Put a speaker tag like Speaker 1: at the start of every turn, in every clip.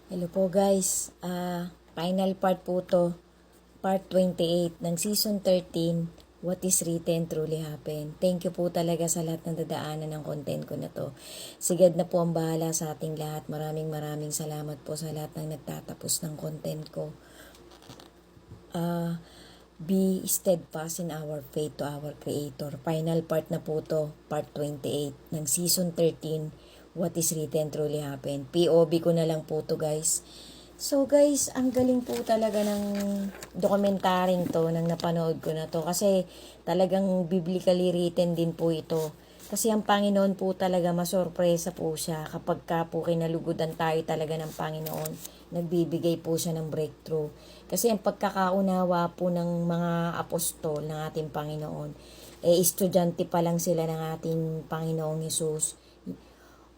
Speaker 1: Hello po guys, final part po to, part 28 ng season 13, What is Written Truly Happen. Thank you po talaga sa lahat ng dadaanan ng content ko na to. Si God na po ang bahala sa ating lahat. Maraming salamat po sa lahat ng nagtatapos ng content ko. Be steadfast in our faith to our Creator. Final part na po to, part 28 ng season 13, What is Written Truly Happen. POV ko na lang po to guys. So guys, ang galing po talaga ng dokumentaryeng to, nang napanood ko na to. Kasi talagang biblically written din po ito. Kasi ang Panginoon po talaga, masorpresa po siya kapag ka po kinalugudan tayo talaga ng Panginoon. Nagbibigay po siya ng breakthrough. Kasi ang pagkakaunawa po ng mga apostol ng ating Panginoon, estudyante pa lang sila ng ating Panginoong Hesus.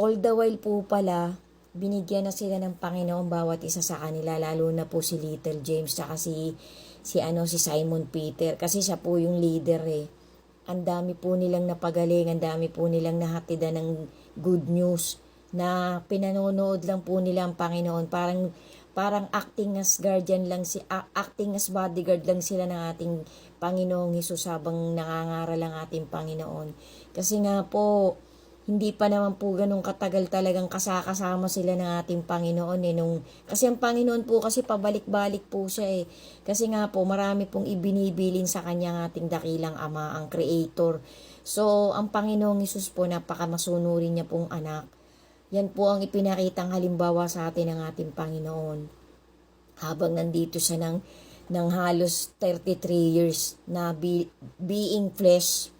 Speaker 1: All the while po pala, binigyan na sila ng Panginoon bawat isa sa kanila, lalo na po si Little James tsaka si Simon Peter, kasi siya po yung leader eh. Ang dami po nilang napagaling, ang dami po nilang nahatidan ng good news na pinanonood lang po nila ang Panginoon. Parang acting as guardian lang, acting as bodyguard lang sila ng ating Panginoong Hesus habang nangangaral ang ating Panginoon. Kasi nga po, hindi pa naman po ganun katagal talagang kasama sila ng ating Panginoon eh. Kasi ang Panginoon po kasi pabalik-balik po siya eh. Kasi nga po marami pong ibinibilin sa kanya ating dakilang Ama, ang Creator. So ang Panginoong Hesus po, napakamasunuri niya pong anak. Yan po ang ipinakitang halimbawa sa atin ng ating Panginoon. Habang nandito siya ng halos 33 years na being flesh,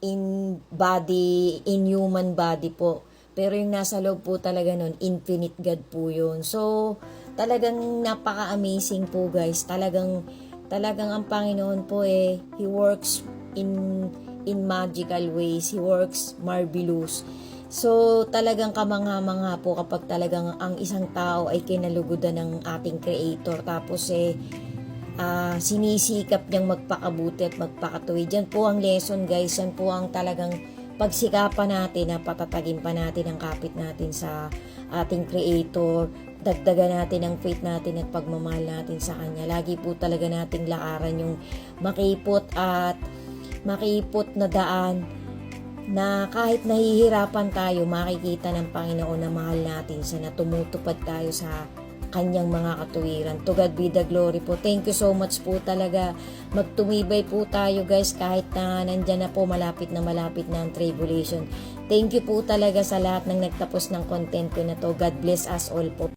Speaker 1: in human body po. Pero yung nasa loob po talaga nun, infinite God po yun. So, talagang napaka-amazing po guys. Talagang ang Panginoon po He works in magical ways. He works marvelous. So, talagang kamangha-mangha po kapag talagang ang isang tao ay kinalugudan ng ating Creator. Tapos sinisikap niyang magpakabuti at magpakatuwid. Yan po ang lesson guys. Yan po ang talagang pagsikapan natin na patatagin pa natin ang kapit natin sa ating Creator. Dagdagan natin ang faith natin at pagmamahal natin sa Kanya. Lagi po talaga nating lakaran yung makipot na daan na kahit nahihirapan tayo, makikita ng Panginoon na mahal natin siya, na tumutupad tayo sa Kanyang mga katuwiran. To God be the glory po. Thank you so much po talaga. Magtumibay po tayo guys, kahit na nandyan na po, malapit na ang tribulation. Thank you po talaga sa lahat ng nagtapos ng content ko na to. God bless us all po.